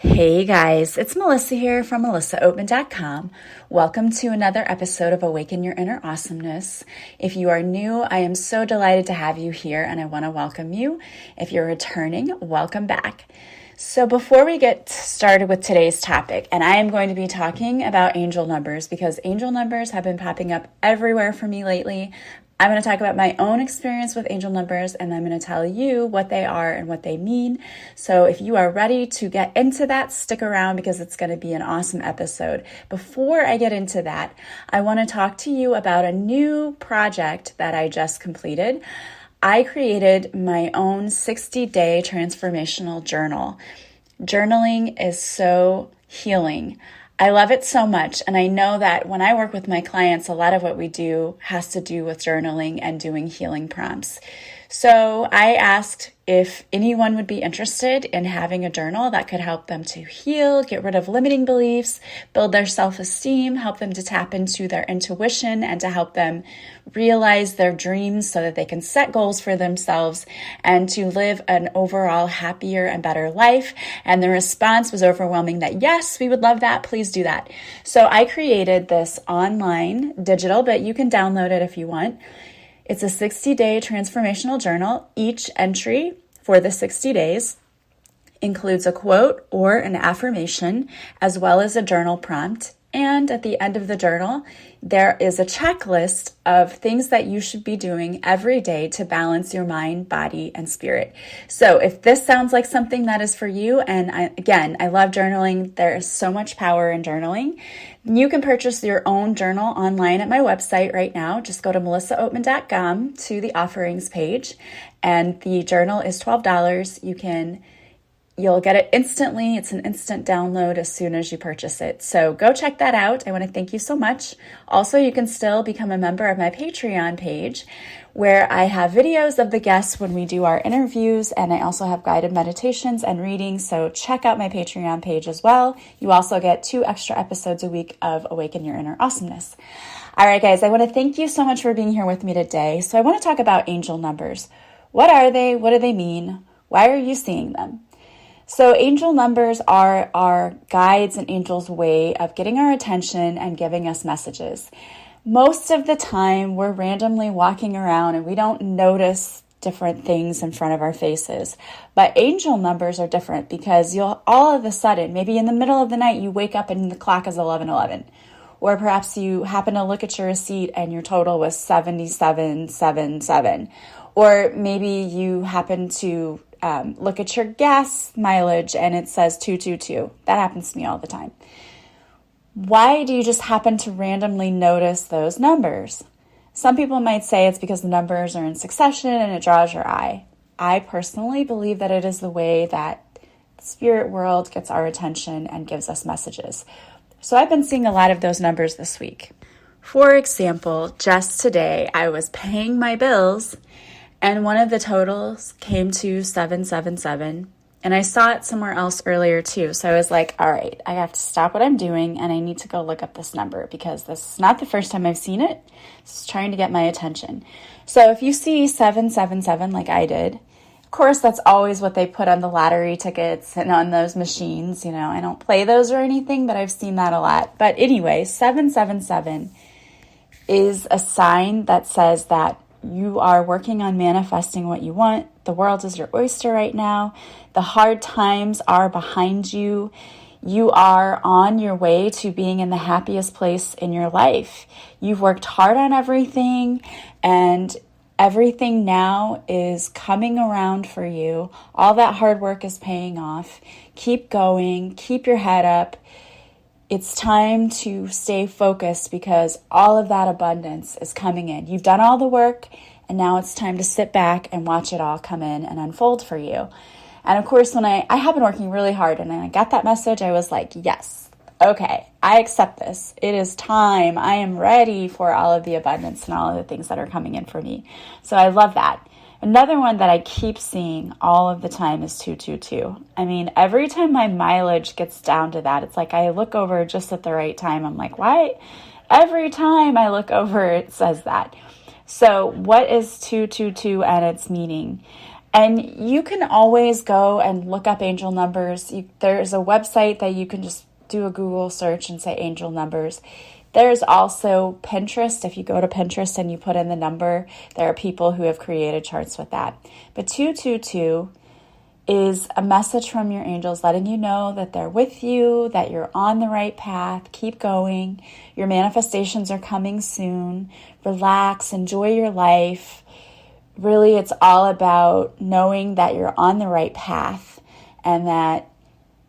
Hey guys, it's Melissa here from melissaoatman.com. Welcome to another episode of Awaken Your Inner Awesomeness. If you are new, I am so delighted to have you here and I want to welcome you. If you're returning, welcome back. So before we get started with today's topic, and I am going to be talking about angel numbers because angel numbers have been popping up everywhere for me lately. I'm going to talk about my own experience with angel numbers, and I'm going to tell you what they are and what they mean. So if you are ready to get into that, stick around because it's going to be an awesome episode. Before I get into that, I want to talk to you about a new project that I just completed. I created my own 60-day transformational journal. Journaling is so healing. I love it so much, and I know that when I work with my clients, a lot of what we do has to do with journaling and doing healing prompts. So I asked if anyone would be interested in having a journal that could help them to heal, get rid of limiting beliefs, build their self-esteem, help them to tap into their intuition, and to help them realize their dreams so that they can set goals for themselves and to live an overall happier and better life. And the response was overwhelming that yes, we would love that. Please do that. So I created this online digital, but you can download it if you want. It's a 60-day transformational journal. Each entry for the 60 days includes a quote or an affirmation, as well as a journal prompt. And at the end of the journal, there is a checklist of things that you should be doing every day to balance your mind, body, and spirit. So if this sounds like something that is for you, and I love journaling, there is so much power in journaling. You can purchase your own journal online at my website right now. Just go to melissaoatman.com to the offerings page, and the journal is $12. You'll get it instantly. It's an instant download as soon as you purchase it. So go check that out. I want to thank you so much. Also, you can still become a member of my Patreon page where I have videos of the guests when we do our interviews, and I also have guided meditations and readings. So check out my Patreon page as well. You also get 2 extra episodes a week of Awaken Your Inner Awesomeness. All right, guys, I want to thank you so much for being here with me today. So I want to talk about angel numbers. What are they? What do they mean? Why are you seeing them? So angel numbers are our guides and angels' way of getting our attention and giving us messages. Most of the time, we're randomly walking around and we don't notice different things in front of our faces. But angel numbers are different because you'll all of a sudden, maybe in the middle of the night, you wake up and the clock is 11:11. Or perhaps you happen to look at your receipt and your total was 7777. Or maybe you happen to look at your gas mileage and it says 222. That happens to me all the time. Why do you just happen to randomly notice those numbers? Some people might say it's because the numbers are in succession and it draws your eye. I personally believe that it is the way that the spirit world gets our attention and gives us messages. So I've been seeing a lot of those numbers this week. For example, just today I was paying my bills and one of the totals came to 777, and I saw it somewhere else earlier too. So I was like, all right, I have to stop what I'm doing and I need to go look up this number because this is not the first time I've seen it. It's trying to get my attention. So if you see 777 like I did, of course, that's always what they put on the lottery tickets and on those machines. You know, I don't play those or anything, but I've seen that a lot. But anyway, 777 is a sign that says that you are working on manifesting what you want. The world is your oyster right now. The hard times are behind you. You are on your way to being in the happiest place in your life. You've worked hard on everything, and everything now is coming around for you. All that hard work is paying off. Keep going. Keep your head up. It's time to stay focused because all of that abundance is coming in. You've done all the work, and now it's time to sit back and watch it all come in and unfold for you. And of course, when I have been working really hard and I got that message, I was like, yes, okay, I accept this. It is time. I am ready for all of the abundance and all of the things that are coming in for me. So I love that. Another one that I keep seeing all of the time is 222. I mean, every time my mileage gets down to that, it's like I look over just at the right time. I'm like, why? Every time I look over, it says that. So what is 222 and its meaning? And you can always go and look up angel numbers. There's a website that you can just do a Google search and say angel numbers. There's also Pinterest. If you go to Pinterest and you put in the number, there are people who have created charts with that. But 222 is a message from your angels letting you know that they're with you, that you're on the right path. Keep going. Your manifestations are coming soon. Relax, enjoy your life. Really, it's all about knowing that you're on the right path and that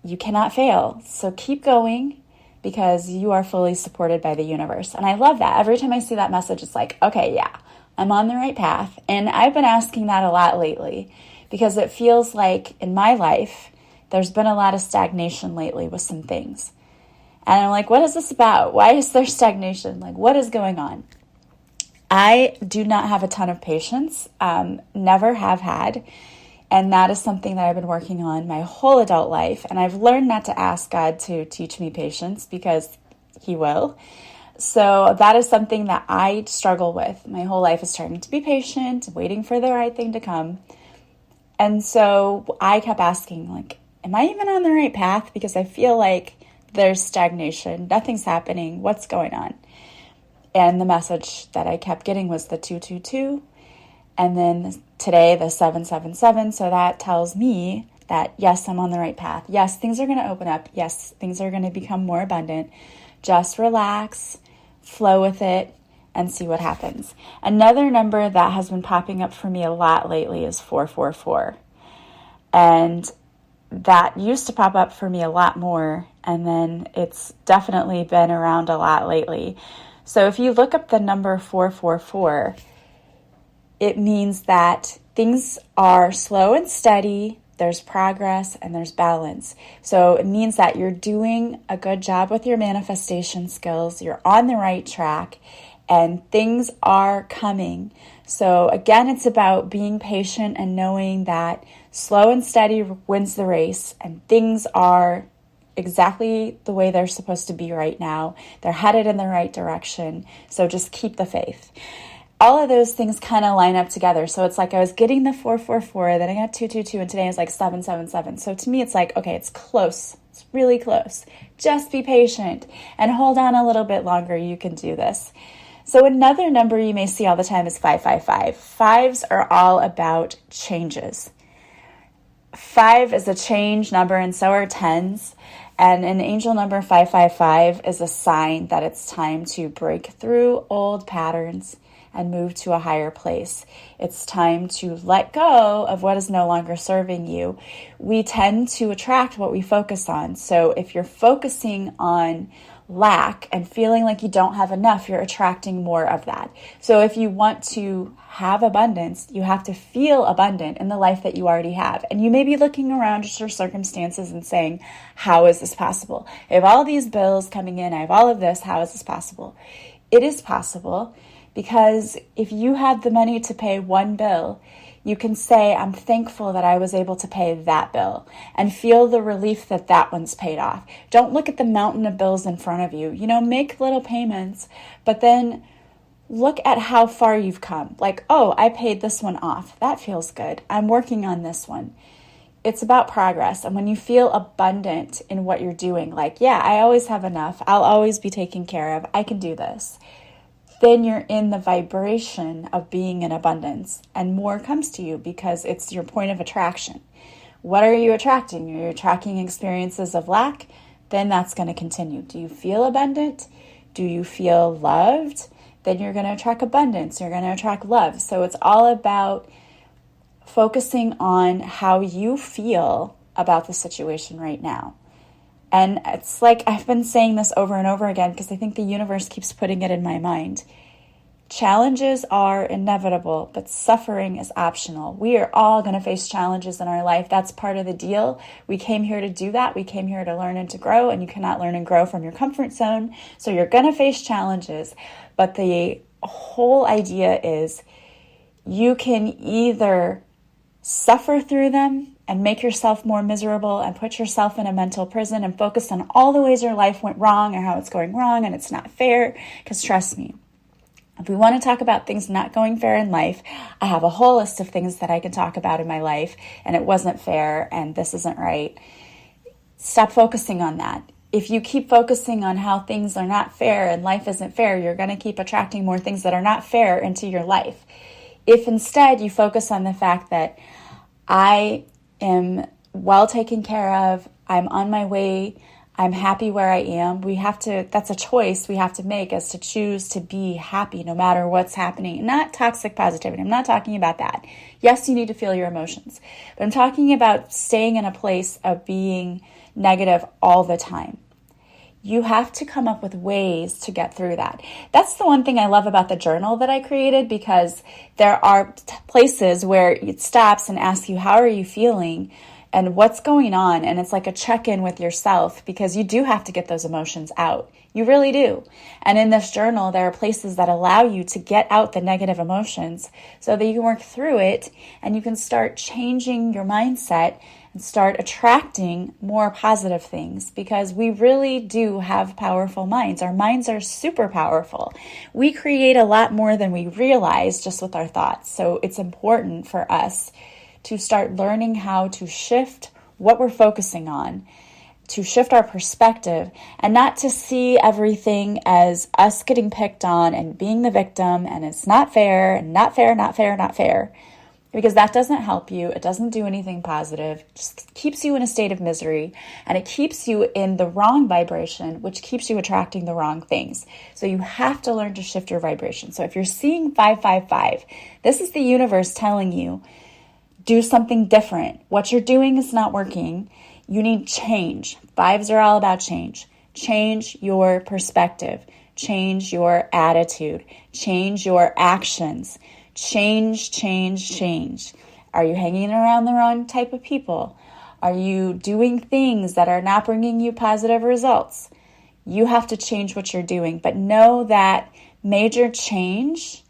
you cannot fail. So keep going because you are fully supported by the universe. And I love that. Every time I see that message, it's like, okay, yeah, I'm on the right path. And I've been asking that a lot lately because it feels like in my life, there's been a lot of stagnation lately with some things. And I'm like, what is this about? Why is there stagnation? Like, what is going on? I do not have a ton of patience, never have had. And that is something that I've been working on my whole adult life. And I've learned not to ask God to teach me patience because He will. So that is something that I struggle with. My whole life is trying to be patient, waiting for the right thing to come. And so I kept asking, like, am I even on the right path? Because I feel like there's stagnation. Nothing's happening. What's going on? And the message that I kept getting was the 222. And then today, the 777. So that tells me that, yes, I'm on the right path. Yes, things are going to open up. Yes, things are going to become more abundant. Just relax, flow with it, and see what happens. Another number that has been popping up for me a lot lately is 444. And that used to pop up for me a lot more. And then it's definitely been around a lot lately. So if you look up the number 444, it means that things are slow and steady, there's progress, and there's balance. So it means that you're doing a good job with your manifestation skills, you're on the right track, and things are coming. So again, it's about being patient and knowing that slow and steady wins the race, and things are exactly the way they're supposed to be right now. They're headed in the right direction. So just keep the faith. All of those things kind of line up together. So it's like I was getting the 444, then I got 222, and today is like 777. So to me, it's like, okay, it's close. It's really close. Just be patient and hold on a little bit longer. You can do this. So another number you may see all the time is 555. Fives are all about changes. 5 is a change number, and so are 10s. And an angel number 555 is a sign that it's time to break through old patterns and move to a higher place. It's time to let go of what is no longer serving you. We tend to attract what we focus on. So if you're focusing on lack and feeling like you don't have enough, you're attracting more of that. So if you want to have abundance, you have to feel abundant in the life that you already have. And you may be looking around at your circumstances and saying, how is this possible? I have all these bills coming in. I have all of this. How is this possible? It is possible because if you had the money to pay one bill, you can say, I'm thankful that I was able to pay that bill and feel the relief that that one's paid off. Don't look at the mountain of bills in front of you. Make little payments, but then look at how far you've come. Like, oh, I paid this one off. That feels good. I'm working on this one. It's about progress. And when you feel abundant in what you're doing, like, yeah, I always have enough. I'll always be taken care of. I can do this. Then you're in the vibration of being in abundance and more comes to you because it's your point of attraction. What are you attracting? You're attracting experiences of lack, then that's going to continue. Do you feel abundant? Do you feel loved? Then you're going to attract abundance. You're going to attract love. So it's all about focusing on how you feel about the situation right now. And it's like I've been saying this over and over again because I think the universe keeps putting it in my mind. Challenges are inevitable, but suffering is optional. We are all going to face challenges in our life. That's part of the deal. We came here to do that. We came here to learn and to grow, and you cannot learn and grow from your comfort zone. So you're going to face challenges, but the whole idea is you can either suffer through them and make yourself more miserable and put yourself in a mental prison and focus on all the ways your life went wrong or how it's going wrong and it's not fair. Because trust me, If we want to talk about things not going fair in life, I have a whole list of things that I can talk about in my life, and it wasn't fair, and this isn't right. Stop focusing on that. If you keep focusing on how things are not fair and life isn't fair, you're going to keep attracting more things that are not fair into your life. If instead you focus on the fact that I am well taken care of, I'm on my way, I'm happy where I am. That's a choice we have to make, is to choose to be happy no matter what's happening. Not toxic positivity. I'm not talking about that. Yes, you need to feel your emotions, but I'm talking about staying in a place of being negative all the time. You have to come up with ways to get through that. That's the one thing I love about the journal that I created, because there are places where it stops and asks you, how are you feeling? And what's going on? And it's like a check-in with yourself, because you do have to get those emotions out. You really do. And in this journal, there are places that allow you to get out the negative emotions so that you can work through it and you can start changing your mindset and start attracting more positive things, because we really do have powerful minds. Our minds are super powerful. We create a lot more than we realize just with our thoughts. So it's important for us to start learning how to shift what we're focusing on, to shift our perspective, and not to see everything as us getting picked on and being the victim, and it's not fair, and not fair, not fair, not fair, because that doesn't help you. It doesn't do anything positive. It just keeps you in a state of misery, and it keeps you in the wrong vibration, which keeps you attracting the wrong things. So you have to learn to shift your vibration. So if you're seeing 555, this is the universe telling you, do something different. What you're doing is not working. You need change. Fives are all about change. Change your perspective. Change your attitude. Change your actions. Change, change, change. Are you hanging around the wrong type of people? Are you doing things that are not bringing you positive results? You have to change what you're doing, but know that major change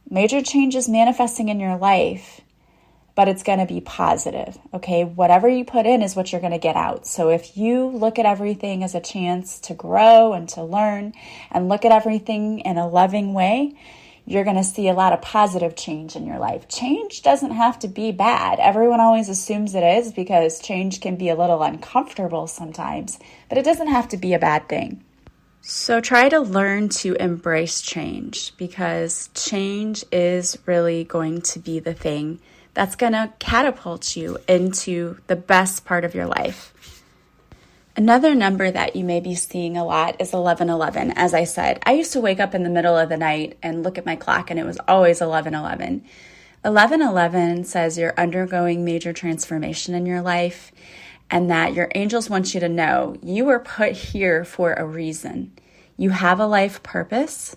is manifesting in your life, but it's going to be positive, okay? Whatever you put in is what you're going to get out. So if you look at everything as a chance to grow and to learn, and look at everything in a loving way, you're going to see a lot of positive change in your life. Change doesn't have to be bad. Everyone always assumes it is, because change can be a little uncomfortable sometimes, but it doesn't have to be a bad thing. So try to learn to embrace change, because change is really going to be the thing that's going to catapult you into the best part of your life. Another number that you may be seeing a lot is 1111. As I said, I used to wake up in the middle of the night and look at my clock, and it was always 1111. 1111 says you're undergoing major transformation in your life, and that your angels want you to know you were put here for a reason. You have a life purpose.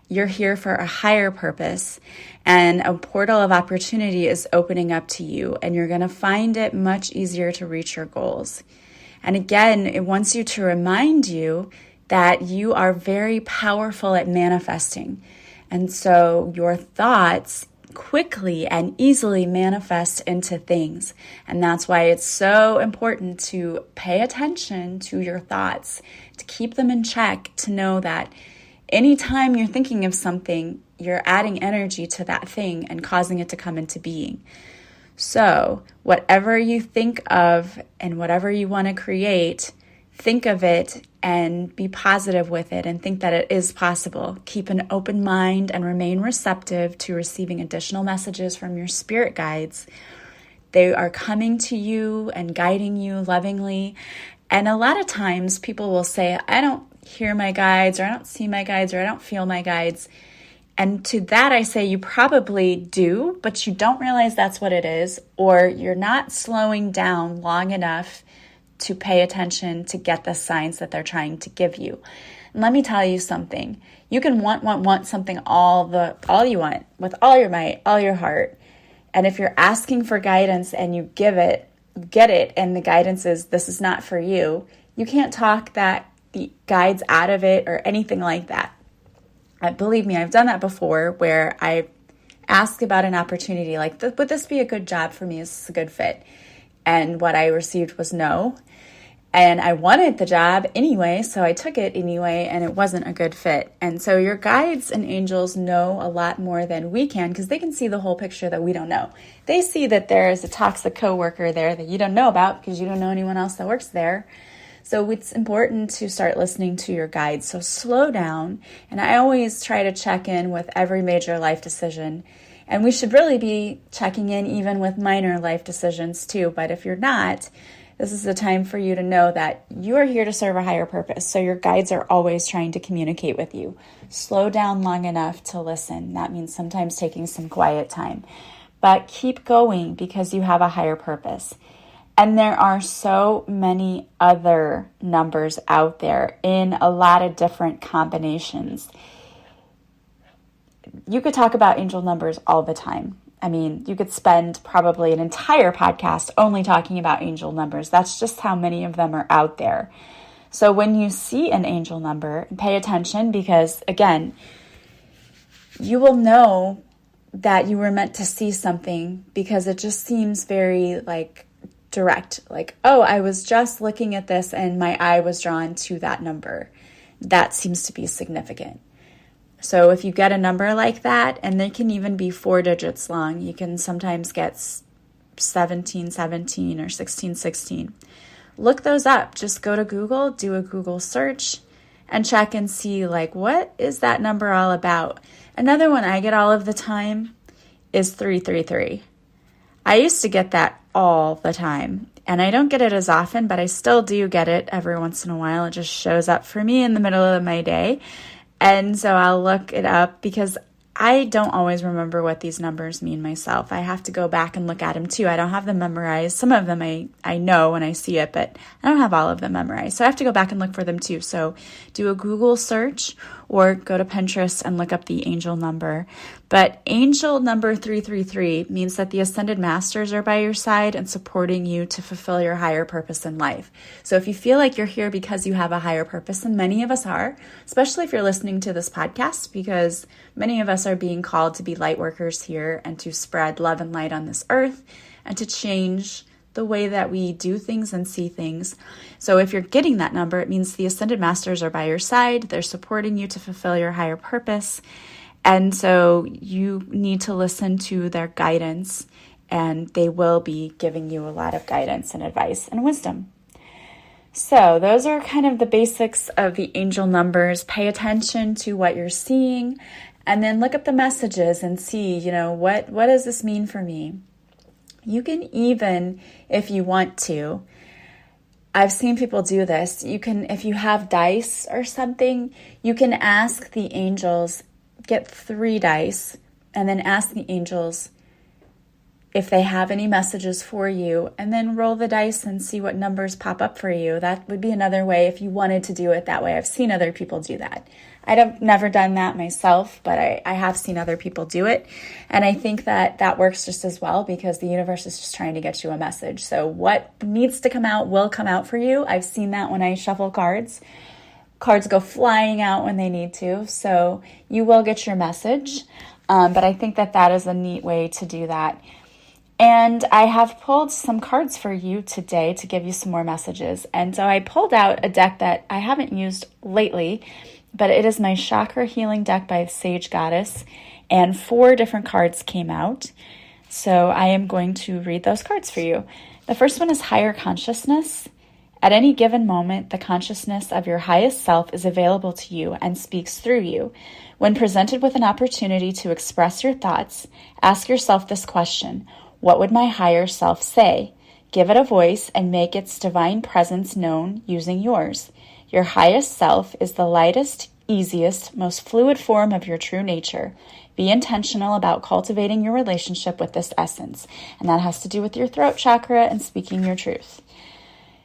You're here for a higher purpose, and a portal of opportunity is opening up to you, and you're going to find it much easier to reach your goals. And again, it wants you to remind you that you are very powerful at manifesting. And so your thoughts quickly and easily manifest into things. And that's why it's so important to pay attention to your thoughts, to keep them in check, to know that anytime you're thinking of something, you're adding energy to that thing and causing it to come into being. So whatever you think of and whatever you want to create, think of it and be positive with it and think that it is possible. Keep an open mind and remain receptive to receiving additional messages from your spirit guides. They are coming to you and guiding you lovingly. And a lot of times people will say, I don't hear my guides, or I don't see my guides, or I don't feel my guides. And to that I say you probably do, but you don't realize that's what it is, or you're not slowing down long enough to pay attention to get the signs that they're trying to give you. And let me tell you something. You can want something all you want, with all your might, all your heart. And if you're asking for guidance and you get it, and the guidance is, this is not for you, you can't talk the guides out of it or anything like that. Believe me, I've done that before, where I ask about an opportunity, like, would this be a good job for me? Is this a good fit? And what I received was no. And I wanted the job anyway, so I took it anyway, and it wasn't a good fit. And so your guides and angels know a lot more than we can because they can see the whole picture that we don't know. They see that there is a toxic coworker there that you don't know about because you don't know anyone else that works there. So it's important to start listening to your guides. So slow down. And I always try to check in with every major life decision. And we should really be checking in even with minor life decisions too. But if you're not, this is the time for you to know that you are here to serve a higher purpose. So your guides are always trying to communicate with you. Slow down long enough to listen. That means sometimes taking some quiet time. But keep going because you have a higher purpose. And there are so many other numbers out there in a lot of different combinations. You could talk about angel numbers all the time. I mean, you could spend probably an entire podcast only talking about angel numbers. That's just how many of them are out there. So when you see an angel number, pay attention because, again, you will know that you were meant to see something because it just seems very direct. Oh, I was just looking at this and my eye was drawn to that number. That seems to be significant. So if you get a number like that, and they can even be 4 digits long, you can sometimes get 1717 or 1616. Look those up. Just go to Google, do a Google search, and check and see what is that number all about. Another one I get all of the time is 333. I used to get that all the time, and I don't get it as often, but I still do get it every once in a while. It just shows up for me in the middle of my day. And so I'll look it up because I don't always remember what these numbers mean myself. I have to go back and look at them too. I don't have them memorized. Some of them I know when I see it, but I don't have all of them memorized. So I have to go back and look for them too. So do a Google search or go to Pinterest and look up the angel number. But angel number 333 means that the ascended masters are by your side and supporting you to fulfill your higher purpose in life. So if you feel like you're here because you have a higher purpose, and many of us are, especially if you're listening to this podcast, because many of us are being called to be light workers here and to spread love and light on this earth and to change the way that we do things and see things. So if you're getting that number, it means the ascended masters are by your side. They're supporting you to fulfill your higher purpose. And so you need to listen to their guidance, and they will be giving you a lot of guidance and advice and wisdom. So those are kind of the basics of the angel numbers. Pay attention to what you're seeing, and then look up the messages and see, what does this mean for me? You can even, if you want to, I've seen people do this. You can, if you have dice or something, you can ask the angels, get 3 dice, and then ask the angels if they have any messages for you, and then roll the dice and see what numbers pop up for you. That would be another way if you wanted to do it that way. I've seen other people do that. I've never done that myself, but I have seen other people do it. And I think that works just as well because the universe is just trying to get you a message. So what needs to come out will come out for you. I've seen that when I shuffle cards. Cards go flying out when they need to. So you will get your message. But I think that is a neat way to do that. And I have pulled some cards for you today to give you some more messages. And so I pulled out a deck that I haven't used lately, but it is my Chakra Healing deck by Sage Goddess, and 4 different cards came out. So I am going to read those cards for you. The first one is Higher Consciousness. At any given moment, the consciousness of your highest self is available to you and speaks through you. When presented with an opportunity to express your thoughts, ask yourself this question: what would my higher self say? Give it a voice and make its divine presence known using yours. Your highest self is the lightest, easiest, most fluid form of your true nature. Be intentional about cultivating your relationship with this essence. And that has to do with your throat chakra and speaking your truth.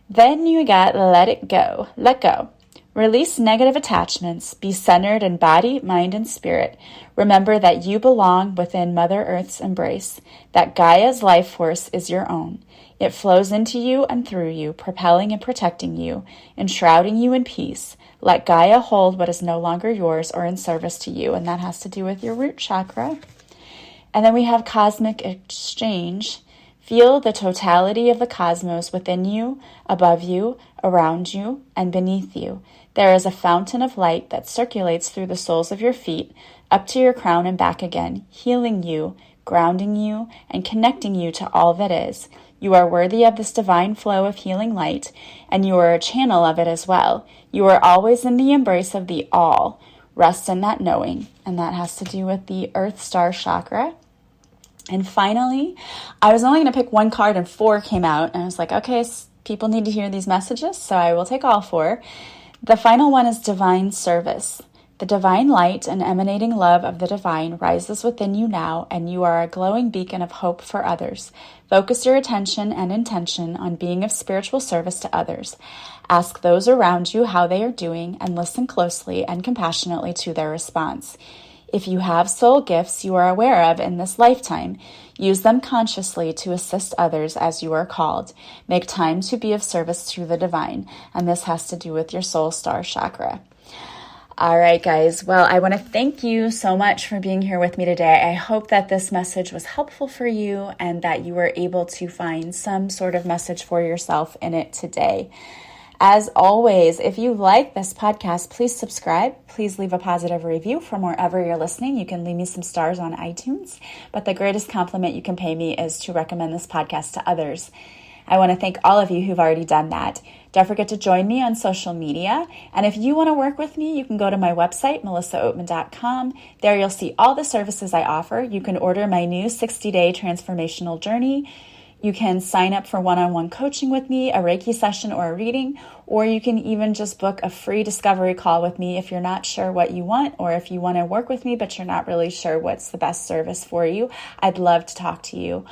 Then you got let it go. Let go. Release negative attachments. Be centered in body, mind, and spirit. Remember that you belong within Mother Earth's embrace, that Gaia's life force is your own. It flows into you and through you, propelling and protecting you, enshrouding you in peace. Let Gaia hold what is no longer yours or in service to you, and that has to do with your root chakra. And then we have Cosmic Exchange. Feel the totality of the cosmos within you, above you, around you, and beneath you. There is a fountain of light that circulates through the soles of your feet, up to your crown and back again, healing you, grounding you, and connecting you to all that is. You are worthy of this divine flow of healing light, and you are a channel of it as well. You are always in the embrace of the all. Rest in that knowing, and that has to do with the Earth Star Chakra. And finally, I was only going to pick one card and 4 came out. And I was like, okay, people need to hear these messages, so I will take all 4. The final one is divine service. The divine light and emanating love of the divine rises within you now, and you are a glowing beacon of hope for others. Focus your attention and intention on being of spiritual service to others. Ask those around you how they are doing and listen closely and compassionately to their response. If you have soul gifts you are aware of in this lifetime, use them consciously to assist others as you are called. Make time to be of service to the divine, and this has to do with your soul star chakra. All right, guys. Well, I want to thank you so much for being here with me today. I hope that this message was helpful for you and that you were able to find some sort of message for yourself in it today. As always, if you like this podcast, please subscribe. Please leave a positive review from wherever you're listening. You can leave me some stars on iTunes, but the greatest compliment you can pay me is to recommend this podcast to others. I want to thank all of you who've already done that. Don't forget to join me on social media. And if you want to work with me, you can go to my website, melissaoatman.com. There you'll see all the services I offer. You can order my new 60-day transformational journey. You can sign up for one-on-one coaching with me, a Reiki session or a reading, or you can even just book a free discovery call with me if you're not sure what you want, or if you want to work with me but you're not really sure what's the best service for you. I'd love to talk to you.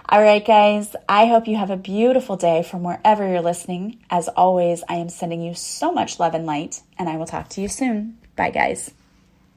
All right, guys, I hope you have a beautiful day from wherever you're listening. As always, I am sending you so much love and light, and I will talk to you soon. Bye, guys.